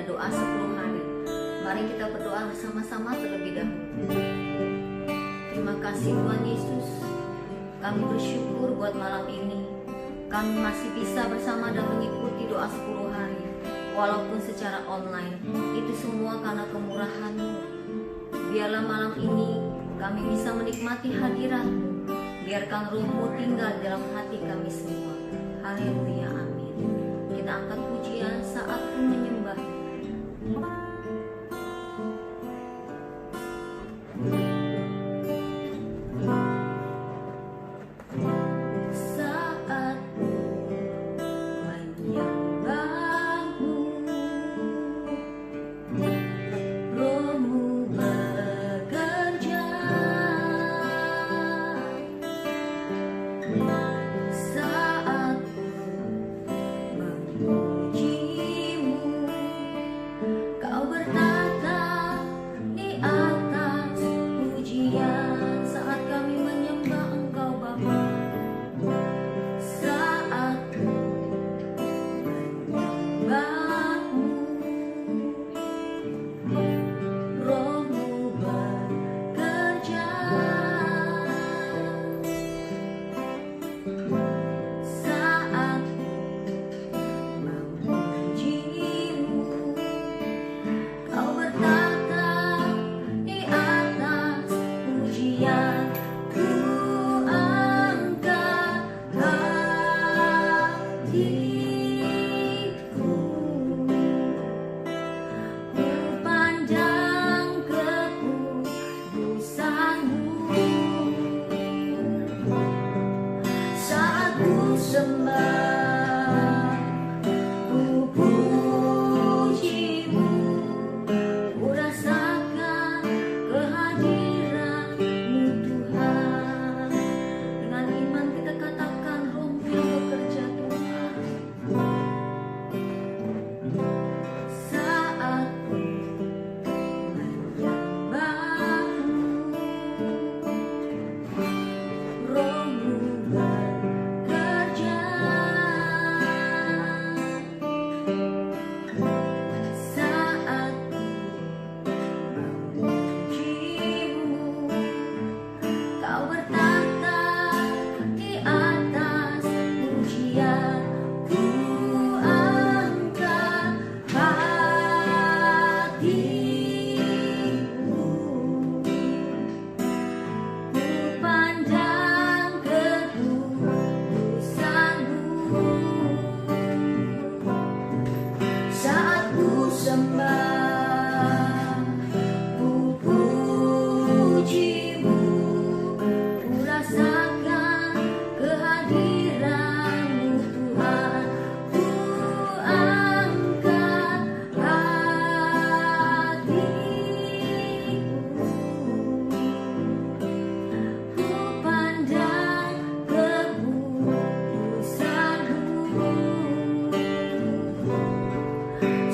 pada doa 10 hari. Mari kita berdoa bersama-sama terlebih dahulu. Terima kasih Tuhan Yesus. Kami bersyukur buat malam ini. Kami masih bisa bersama dan mengikuti doa 10 hari. Walaupun secara online. Itu semua karena kemurahan-Mu. Biarlah malam ini kami bisa menikmati hadirat-Mu. Biarkan Roh-Mu tinggal dalam hati kami semua. Haleluya, amin. Kita angkat pujian saat ku menyembah.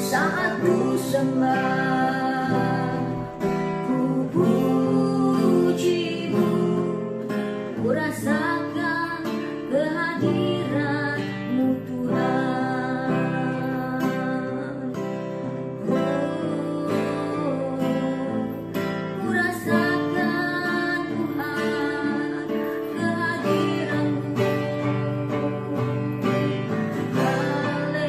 Saat ku sembah, ku puji-Mu, ku rasakan kehadiran-Mu Tuhan. Ku rasakan Tuhan kehadiran-Mu. Haleluya.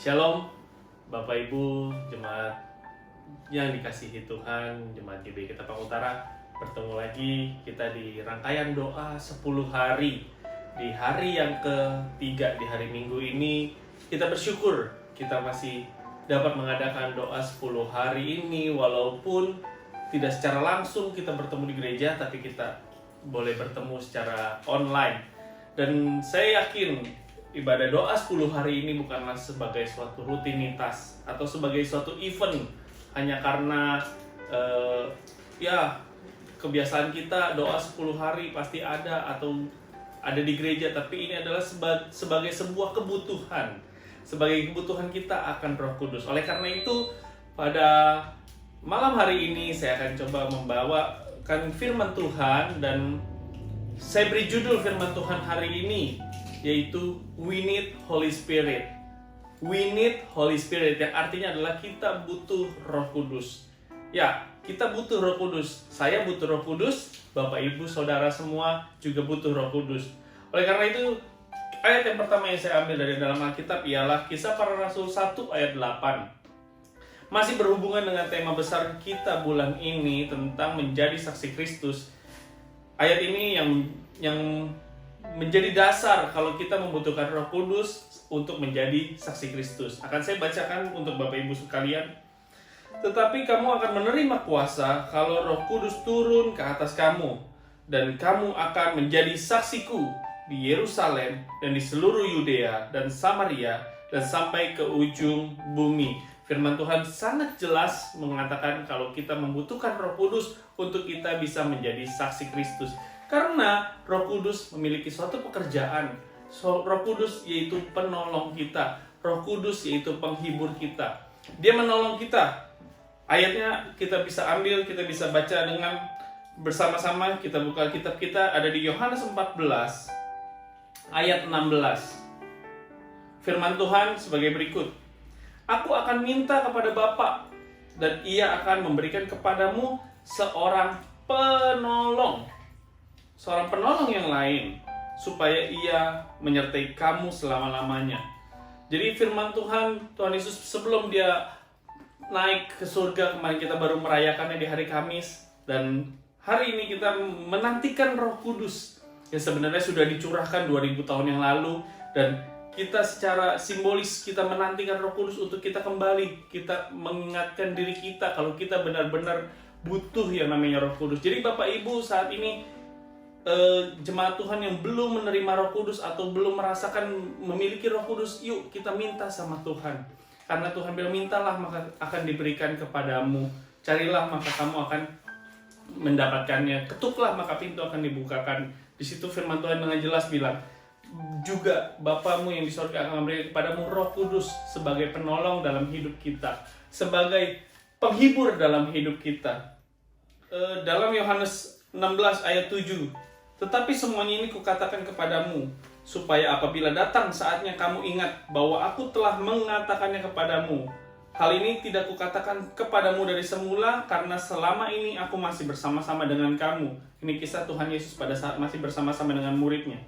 Shalom Bapak Ibu, jemaat yang dikasihi Tuhan, jemaat GBI Ketapang Utara. Bertemu lagi kita di rangkaian doa 10 hari. Di hari yang ketiga, di hari Minggu ini, kita bersyukur kita masih dapat mengadakan doa 10 hari ini. Walaupun tidak secara langsung kita bertemu di gereja, tapi kita boleh bertemu secara online. Dan saya yakin ibadah doa 10 hari ini bukanlah sebagai suatu rutinitas atau sebagai suatu event hanya karena kebiasaan kita doa 10 hari pasti ada atau ada di gereja, tapi ini adalah sebagai sebuah kebutuhan, sebagai kebutuhan kita akan Roh Kudus. Oleh karena itu, pada malam hari ini saya akan coba membawakan firman Tuhan, dan saya beri judul firman Tuhan hari ini yaitu We Need Holy Spirit. We need Holy Spirit, yang artinya adalah kita butuh Roh Kudus. Ya, kita butuh Roh Kudus. Saya butuh Roh Kudus, Bapak Ibu Saudara semua juga butuh Roh Kudus. Oleh karena itu, ayat yang pertama yang saya ambil dari dalam Alkitab ialah Kisah Para Rasul 1 ayat 8. Masih berhubungan dengan tema besar kita bulan ini tentang menjadi saksi Kristus. Ayat ini yang menjadi dasar kalau kita membutuhkan Roh Kudus untuk menjadi saksi Kristus. Akan saya bacakan untuk Bapak Ibu sekalian. Tetapi kamu akan menerima kuasa kalau Roh Kudus turun ke atas kamu, dan kamu akan menjadi saksiku di Yerusalem dan di seluruh Yudea dan Samaria dan sampai ke ujung bumi. Firman Tuhan sangat jelas mengatakan kalau kita membutuhkan Roh Kudus untuk kita bisa menjadi saksi Kristus. Karena Roh Kudus memiliki suatu pekerjaan. Roh Kudus yaitu penolong kita. Roh Kudus yaitu penghibur kita. Dia menolong kita. Ayatnya kita bisa ambil, kita bisa baca dengan bersama-sama. Kita buka kitab kita, ada di Yohanes 14 ayat 16. Firman Tuhan sebagai berikut. Aku akan minta kepada Bapa, dan Ia akan memberikan kepadamu seorang penolong yang lain, supaya Ia menyertai kamu selama-lamanya. Jadi firman Tuhan Yesus sebelum Dia naik ke surga, kemarin kita baru merayakannya di hari Kamis, dan hari ini kita menantikan Roh Kudus yang sebenarnya sudah dicurahkan 2000 tahun yang lalu, dan kita secara simbolis kita menantikan Roh Kudus untuk kita kembali, kita mengingatkan diri kita kalau kita benar-benar butuh yang namanya Roh Kudus. Jadi Bapak Ibu saat ini jemaat Tuhan yang belum menerima Roh Kudus atau belum merasakan memiliki Roh Kudus, yuk kita minta sama Tuhan. Karena Tuhan bilang, mintalah maka akan diberikan kepadamu, carilah maka kamu akan mendapatkannya, ketuklah maka pintu akan dibukakan. Di situ firman Tuhan dengan jelas bilang, juga Bapamu yang di surga akan memberikan kepadamu Roh Kudus sebagai penolong dalam hidup kita, sebagai penghibur dalam hidup kita. Dalam Yohanes 16 ayat 7, tetapi semuanya ini kukatakan kepadamu, supaya apabila datang saatnya kamu ingat bahwa aku telah mengatakannya kepadamu. Hal ini tidak kukatakan kepadamu dari semula, karena selama ini aku masih bersama-sama dengan kamu. Ini kisah Tuhan Yesus pada saat masih bersama-sama dengan muridnya.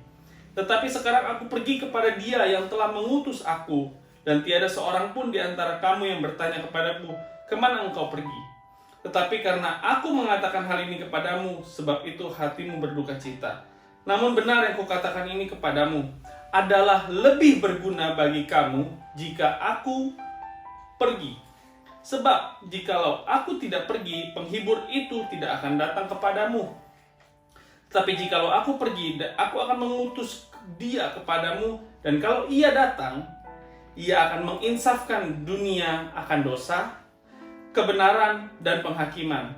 Tetapi sekarang aku pergi kepada Dia yang telah mengutus aku, dan tiada seorang pun di antara kamu yang bertanya kepadaku, kemana engkau pergi? Tetapi karena aku mengatakan hal ini kepadamu, sebab itu hatimu berduka cita. Namun benar yang kukatakan ini kepadamu, adalah lebih berguna bagi kamu jika aku pergi. Sebab jikalau aku tidak pergi, penghibur itu tidak akan datang kepadamu. Tapi jikalau aku pergi, aku akan mengutus Dia kepadamu, dan kalau Ia datang, Ia akan menginsafkan dunia akan dosa, kebenaran, dan penghakiman.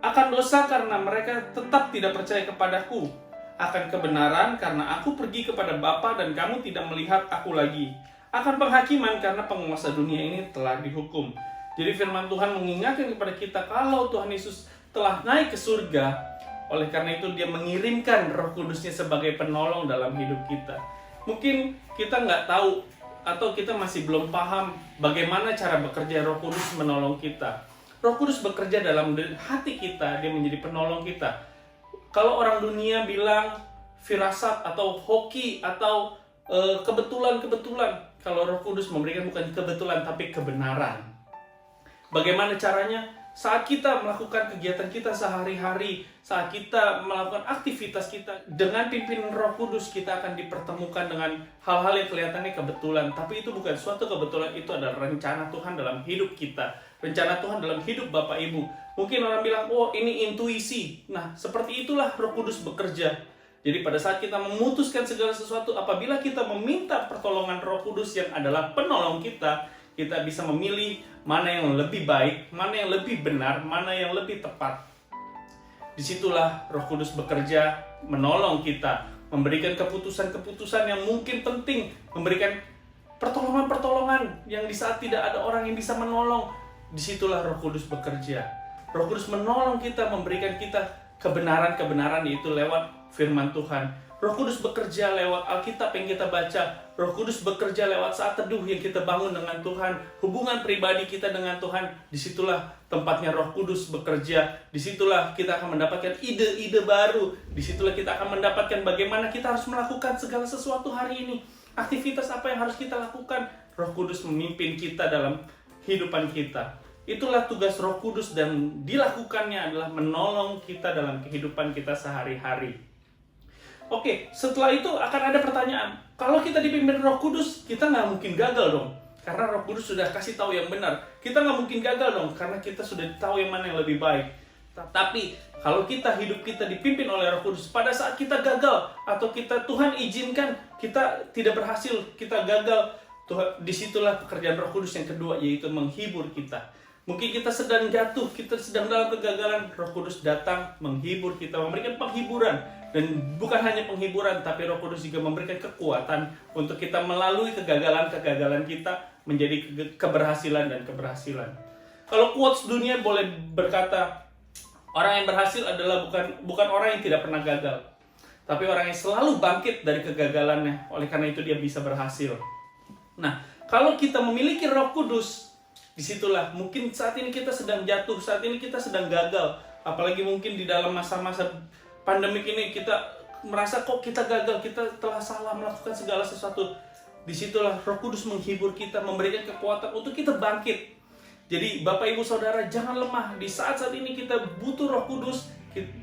Akan dosa karena mereka tetap tidak percaya kepadaku. Akan kebenaran karena aku pergi kepada Bapa dan kamu tidak melihat aku lagi. Akan penghakiman karena penguasa dunia ini telah dihukum. Jadi firman Tuhan mengingatkan kepada kita kalau Tuhan Yesus telah naik ke surga, oleh karena itu Dia mengirimkan Roh Kudusnya sebagai penolong dalam hidup kita. Mungkin kita nggak tahu atau kita masih belum paham bagaimana cara bekerja Roh Kudus menolong kita. Roh Kudus bekerja dalam hati kita, Dia menjadi penolong kita. Kalau orang dunia bilang firasat atau hoki atau kebetulan-kebetulan, kalau Roh Kudus memberikan bukan kebetulan tapi kebenaran. Bagaimana caranya? Saat kita melakukan kegiatan kita sehari-hari, saat kita melakukan aktivitas kita dengan pimpinan Roh Kudus, kita akan dipertemukan dengan hal-hal yang kelihatannya kebetulan. Tapi itu bukan suatu kebetulan, itu adalah rencana Tuhan dalam hidup kita. Rencana Tuhan dalam hidup Bapak Ibu. Mungkin orang bilang, oh ini intuisi. Nah, seperti itulah Roh Kudus bekerja. Jadi pada saat kita memutuskan segala sesuatu, apabila kita meminta pertolongan Roh Kudus yang adalah penolong kita bisa memilih mana yang lebih baik, mana yang lebih benar, mana yang lebih tepat. Disitulah Roh Kudus bekerja, menolong kita, memberikan keputusan-keputusan yang mungkin penting, memberikan pertolongan-pertolongan yang di saat tidak ada orang yang bisa menolong. Disitulah Roh Kudus bekerja. Roh Kudus menolong kita, memberikan kita kebenaran-kebenaran, yaitu lewat firman Tuhan. Roh Kudus bekerja lewat Alkitab yang kita baca. Roh Kudus bekerja lewat saat teduh yang kita bangun dengan Tuhan. Hubungan pribadi kita dengan Tuhan. Disitulah tempatnya Roh Kudus bekerja. Disitulah kita akan mendapatkan ide-ide baru. Disitulah kita akan mendapatkan bagaimana kita harus melakukan segala sesuatu hari ini. Aktivitas apa yang harus kita lakukan. Roh Kudus memimpin kita dalam kehidupan kita. Itulah tugas Roh Kudus, dan dilakukannya adalah menolong kita dalam kehidupan kita sehari-hari. Oke, setelah itu akan ada pertanyaan. Kalau kita dipimpin Roh Kudus, kita nggak mungkin gagal dong. Karena Roh Kudus sudah kasih tahu yang benar. Kita nggak mungkin gagal dong, karena kita sudah tahu yang mana yang lebih baik. Tapi, kalau hidup kita dipimpin oleh Roh Kudus, pada saat kita gagal, atau Tuhan izinkan, kita tidak berhasil, kita gagal, disitulah pekerjaan Roh Kudus yang kedua, yaitu menghibur kita. Mungkin kita sedang jatuh, kita sedang dalam kegagalan, Roh Kudus datang menghibur kita, memberikan penghiburan. Dan bukan hanya penghiburan, tapi Roh Kudus juga memberikan kekuatan untuk kita melalui kegagalan-kegagalan kita menjadi keberhasilan dan keberhasilan. Kalau quotes dunia boleh berkata, orang yang berhasil adalah bukan orang yang tidak pernah gagal, tapi orang yang selalu bangkit dari kegagalannya. Oleh karena itu dia bisa berhasil. Nah, kalau kita memiliki Roh Kudus, disitulah mungkin saat ini kita sedang jatuh, saat ini kita sedang gagal, apalagi mungkin di dalam masa-masa pandemik ini kita merasa kok kita gagal, kita telah salah melakukan segala sesuatu. Disitulah Roh Kudus menghibur kita, memberikan kekuatan untuk kita bangkit. Jadi Bapak Ibu Saudara, jangan lemah. Di saat-saat ini kita butuh Roh Kudus,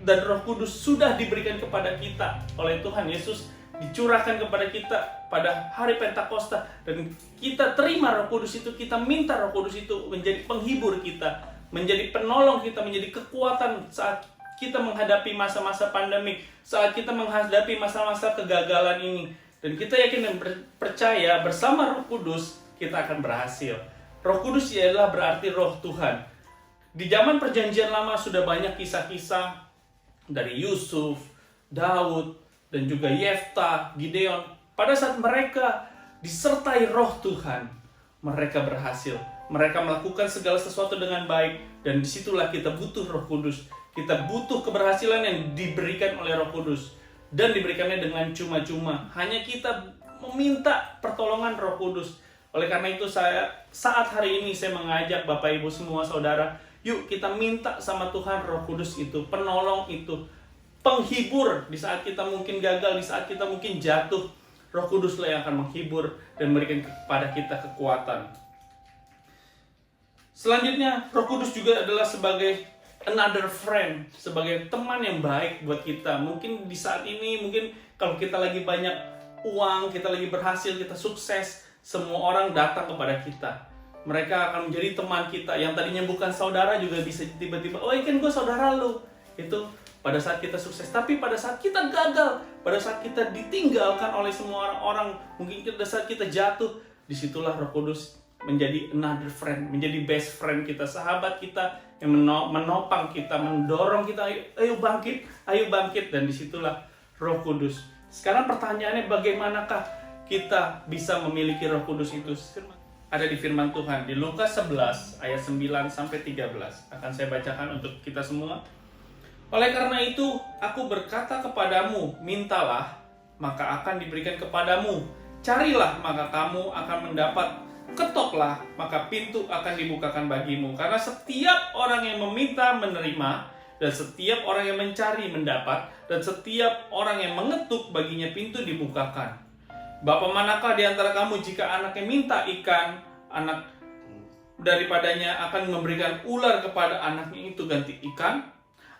dan Roh Kudus sudah diberikan kepada kita oleh Tuhan Yesus, dicurahkan kepada kita pada hari Pentakosta, dan kita terima Roh Kudus itu, kita minta Roh Kudus itu menjadi penghibur kita, menjadi penolong kita, menjadi kekuatan saat kita menghadapi masa-masa pandemik, saat kita menghadapi masa-masa kegagalan ini. Dan kita yakin dan percaya bersama Roh Kudus kita akan berhasil. Roh Kudus ialah berarti Roh Tuhan. Di zaman Perjanjian Lama sudah banyak kisah-kisah dari Yusuf, Daud, dan juga Yefta, Gideon. Pada saat mereka disertai Roh Tuhan, mereka berhasil. Mereka melakukan segala sesuatu dengan baik, dan disitulah kita butuh Roh Kudus. Kita butuh keberhasilan yang diberikan oleh Roh Kudus, dan diberikannya dengan cuma-cuma. Hanya kita meminta pertolongan Roh Kudus. Oleh karena itu saat hari ini saya mengajak Bapak Ibu semua saudara, yuk kita minta sama Tuhan Roh Kudus itu, penolong itu, penghibur di saat kita mungkin gagal, di saat kita mungkin jatuh. Roh Kuduslah yang akan menghibur dan memberikan kepada kita kekuatan. Selanjutnya, Roh Kudus juga adalah sebagai another friend, sebagai teman yang baik buat kita. Mungkin di saat ini, mungkin kalau kita lagi banyak uang, kita lagi berhasil, kita sukses, semua orang datang kepada kita. Mereka akan menjadi teman kita, yang tadinya bukan saudara juga bisa tiba-tiba, oh kan gue saudara lu. Itu pada saat kita sukses. Tapi pada saat kita gagal, pada saat kita ditinggalkan oleh semua orang, mungkin pada saat kita jatuh, disitulah Roh Kudus menjadi another friend, menjadi best friend kita, sahabat kita yang menopang kita, mendorong kita, ayo bangkit, dan disitulah Roh Kudus. Sekarang pertanyaannya, bagaimanakah kita bisa memiliki Roh Kudus itu? Ada di firman Tuhan, di Lukas 11 ayat 9-13. Akan saya bacakan untuk kita semua. Oleh karena itu, aku berkata kepadamu, mintalah, maka akan diberikan kepadamu. Carilah, maka kamu akan mendapat. Ketoklah, maka pintu akan dibukakan bagimu. Karena setiap orang yang meminta menerima, dan setiap orang yang mencari mendapat, dan setiap orang yang mengetuk baginya pintu dibukakan. Bapa manakah di antara kamu jika anaknya minta ikan, anak daripadanya akan memberikan ular kepada anaknya itu ganti ikan?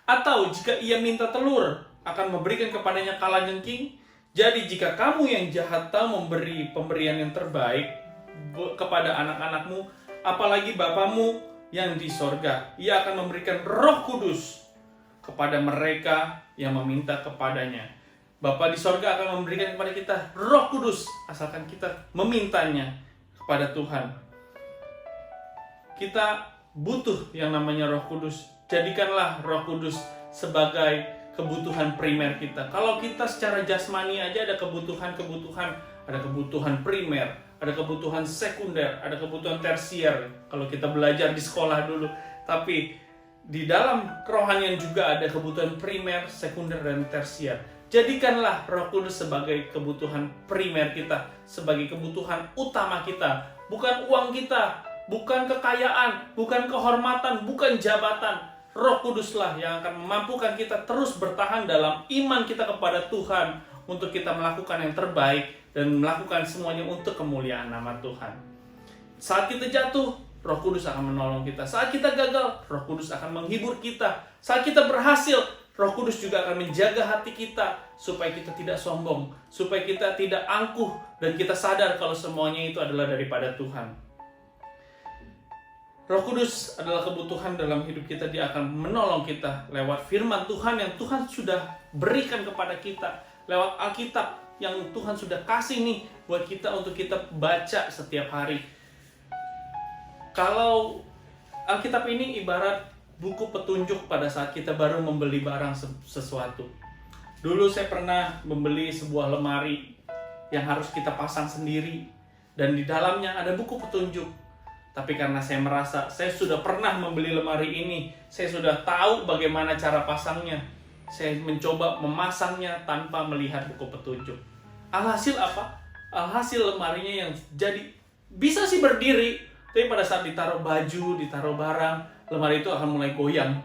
Atau jika ia minta telur, akan memberikan kepadanya kalajengking? Jadi jika kamu yang jahat tahu memberi pemberian yang terbaik kepada anak-anakmu, apalagi Bapamu yang di sorga, ia akan memberikan Roh Kudus kepada mereka yang meminta kepadanya. Bapa di sorga akan memberikan kepada kita Roh Kudus, asalkan kita memintanya kepada Tuhan. Kita butuh yang namanya Roh Kudus. Jadikanlah Roh Kudus sebagai kebutuhan primer kita. Kalau kita secara jasmani aja ada kebutuhan-kebutuhan, ada kebutuhan primer, ada kebutuhan sekunder, ada kebutuhan tersier. Kalau kita belajar di sekolah dulu, tapi di dalam kerohanian juga ada kebutuhan primer, sekunder, dan tersier. Jadikanlah Roh Kudus sebagai kebutuhan primer kita, sebagai kebutuhan utama kita, bukan uang kita, bukan kekayaan, bukan kehormatan, bukan jabatan. Roh Kuduslah yang akan memampukan kita terus bertahan dalam iman kita kepada Tuhan untuk kita melakukan yang terbaik dan melakukan semuanya untuk kemuliaan nama Tuhan. Saat kita jatuh, Roh Kudus akan menolong kita. Saat kita gagal, Roh Kudus akan menghibur kita. Saat kita berhasil, Roh Kudus juga akan menjaga hati kita supaya kita tidak sombong, supaya kita tidak angkuh dan kita sadar kalau semuanya itu adalah daripada Tuhan. Roh Kudus adalah kebutuhan dalam hidup kita. Dia akan menolong kita lewat firman Tuhan yang Tuhan sudah berikan kepada kita, lewat Alkitab yang Tuhan sudah kasih nih buat kita untuk kita baca setiap hari. Kalau Alkitab ini ibarat buku petunjuk pada saat kita baru membeli barang sesuatu. Dulu saya pernah membeli sebuah lemari yang harus kita pasang sendiri, dan di dalamnya ada buku petunjuk. Tapi karena saya merasa saya sudah pernah membeli lemari ini, saya sudah tahu bagaimana cara pasangnya, saya mencoba memasangnya tanpa melihat buku petunjuk. Alhasil apa? Alhasil lemarinya yang jadi bisa sih berdiri, tapi pada saat ditaruh baju, ditaruh barang, lemari itu akan mulai goyang,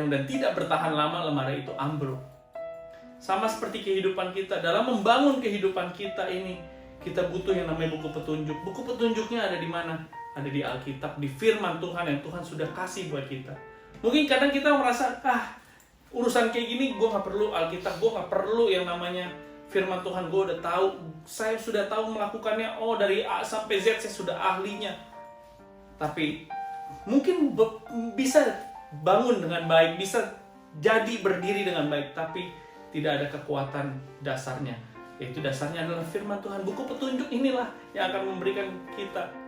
dan tidak bertahan lama lemari itu ambruk. Sama seperti kehidupan kita, dalam membangun kehidupan kita ini, kita butuh yang namanya buku petunjuk. Buku petunjuknya ada di mana? Ada di Alkitab, di firman Tuhan yang Tuhan sudah kasih buat kita. Mungkin kadang kita merasa, urusan kayak gini gue gak perlu Alkitab, gue gak perlu yang namanya firman Tuhan, gue udah tahu, saya sudah tahu melakukannya, dari A sampai Z saya sudah ahlinya. Tapi mungkin bisa bangun dengan baik, bisa jadi berdiri dengan baik, tapi tidak ada kekuatan dasarnya. Yaitu dasarnya adalah firman Tuhan. Buku petunjuk inilah yang akan memberikan kita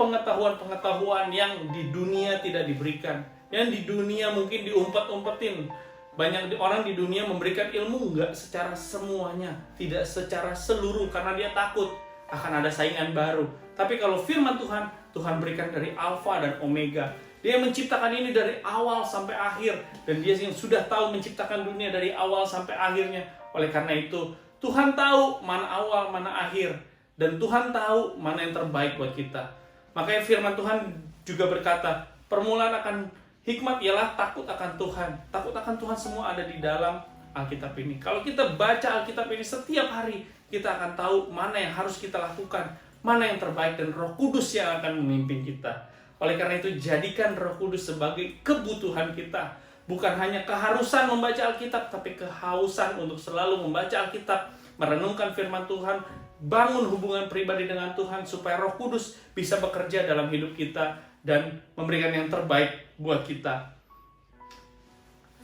pengetahuan-pengetahuan yang di dunia tidak diberikan, yang di dunia mungkin diumpet-umpetin. Banyak orang di dunia memberikan ilmu enggak secara semuanya, tidak secara seluruh, karena dia takut akan ada saingan baru. Tapi kalau firman Tuhan, Tuhan berikan dari Alfa dan Omega. Dia menciptakan ini dari awal sampai akhir, dan dia yang sudah tahu menciptakan dunia dari awal sampai akhirnya. Oleh karena itu, Tuhan tahu mana awal, mana akhir, dan Tuhan tahu mana yang terbaik buat kita. Makanya firman Tuhan juga berkata, permulaan akan hikmat ialah takut akan Tuhan. Takut akan Tuhan semua ada di dalam Alkitab ini. Kalau kita baca Alkitab ini setiap hari, kita akan tahu mana yang harus kita lakukan, mana yang terbaik, dan Roh Kudus yang akan memimpin kita. Oleh karena itu, jadikan Roh Kudus sebagai kebutuhan kita. Bukan hanya keharusan membaca Alkitab, tapi kehausan untuk selalu membaca Alkitab, merenungkan firman Tuhan, bangun hubungan pribadi dengan Tuhan supaya Roh Kudus bisa bekerja dalam hidup kita dan memberikan yang terbaik buat kita.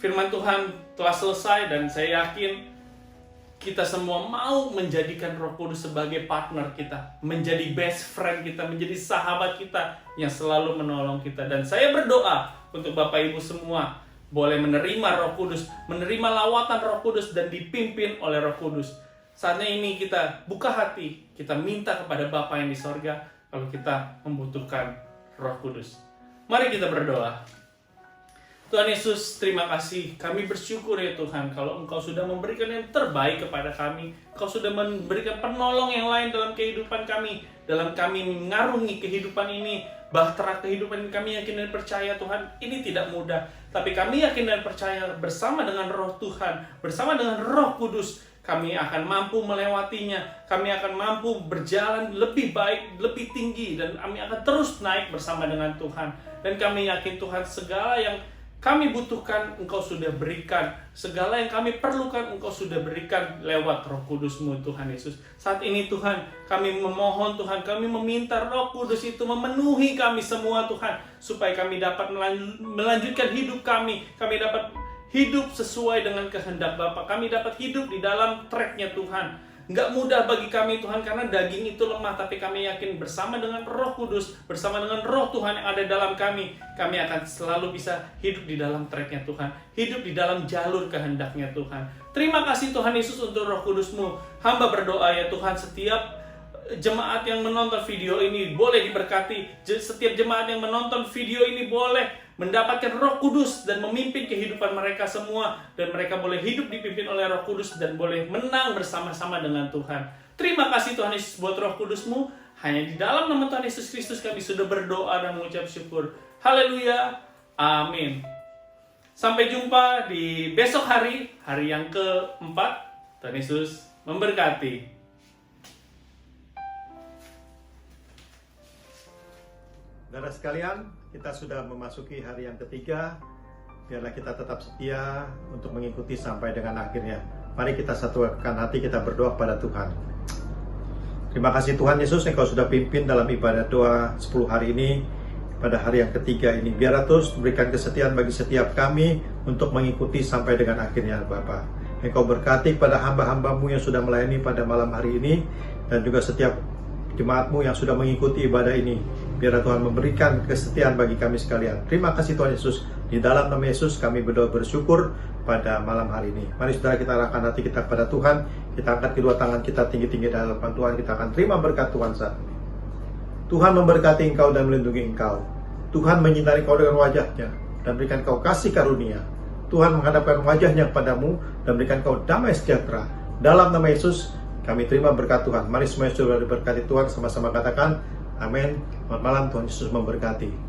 Firman Tuhan telah selesai, dan saya yakin kita semua mau menjadikan Roh Kudus sebagai partner kita, menjadi best friend kita, menjadi sahabat kita yang selalu menolong kita. Dan saya berdoa untuk Bapak Ibu semua boleh menerima Roh Kudus, menerima lawatan Roh Kudus dan dipimpin oleh Roh Kudus. Saatnya ini kita buka hati, kita minta kepada Bapa yang di sorga kalau kita membutuhkan Roh Kudus. Mari kita berdoa. Tuhan Yesus, terima kasih. Kami bersyukur ya Tuhan, kalau Engkau sudah memberikan yang terbaik kepada kami. Engkau sudah memberikan penolong yang lain dalam kehidupan kami, dalam kami mengarungi kehidupan ini. Bahtera kehidupan kami yakin dan percaya Tuhan, ini tidak mudah. Tapi kami yakin dan percaya bersama dengan Roh Tuhan, bersama dengan Roh Kudus, kami akan mampu melewatinya, kami akan mampu berjalan lebih baik, lebih tinggi, dan kami akan terus naik bersama dengan Tuhan. Dan kami yakin Tuhan, segala yang kami butuhkan Engkau sudah berikan, segala yang kami perlukan Engkau sudah berikan lewat Roh Kudus-Mu Tuhan Yesus. Saat ini Tuhan, kami memohon Tuhan, kami meminta Roh Kudus itu memenuhi kami semua Tuhan, supaya kami dapat melanjutkan hidup kami dapat hidup sesuai dengan kehendak Bapa, kami dapat hidup di dalam track-nya Tuhan. Nggak mudah bagi kami Tuhan, karena daging itu lemah, tapi kami yakin bersama dengan Roh Kudus, bersama dengan Roh Tuhan yang ada dalam kami akan selalu bisa hidup di dalam track-nya Tuhan, hidup di dalam jalur kehendaknya Tuhan. Terima kasih Tuhan Yesus untuk Roh Kudus-Mu. Hamba berdoa ya Tuhan, setiap jemaat yang menonton video ini boleh diberkati, setiap jemaat yang menonton video ini boleh mendapatkan Roh Kudus dan memimpin kehidupan mereka semua, dan mereka boleh hidup dipimpin oleh Roh Kudus dan boleh menang bersama-sama dengan Tuhan. Terima kasih Tuhan Yesus buat Roh Kudus-Mu. Hanya di dalam nama Tuhan Yesus Kristus kami sudah berdoa dan mengucap syukur. Haleluya. Amin. Sampai jumpa di besok hari yang keempat. Tuhan Yesus memberkati. Saudara sekalian, kita sudah memasuki hari yang ketiga. Biarlah kita tetap setia untuk mengikuti sampai dengan akhirnya. Mari kita satukan hati, kita berdoa kepada Tuhan. Terima kasih Tuhan Yesus, Engkau sudah pimpin dalam ibadah doa 10 hari ini. Pada hari yang ketiga ini, biarlah terus berikan kesetiaan bagi setiap kami untuk mengikuti sampai dengan akhirnya Bapa. Engkau berkati pada hamba-hambamu yang sudah melayani pada malam hari ini, dan juga setiap jemaatmu yang sudah mengikuti ibadah ini. Biarlah Tuhan memberikan kesetiaan bagi kami sekalian. Terima kasih Tuhan Yesus. Di dalam nama Yesus kami berdoa bersyukur pada malam hari ini. Mari saudara, kita arahkan hati kita kepada Tuhan. Kita angkat kedua tangan kita tinggi-tinggi dalam hadapan Tuhan. Kita akan terima berkat Tuhan saat ini. Tuhan memberkati engkau dan melindungi engkau. Tuhan menyinari engkau dengan wajahnya dan berikan engkau kasih karunia. Tuhan menghadapkan wajahnya kepadamu dan berikan engkau damai sejahtera. Dalam nama Yesus kami terima berkat Tuhan. Mari semua yang sudah diberkati Tuhan sama-sama katakan amin. Selamat malam, Tuhan Yesus memberkati.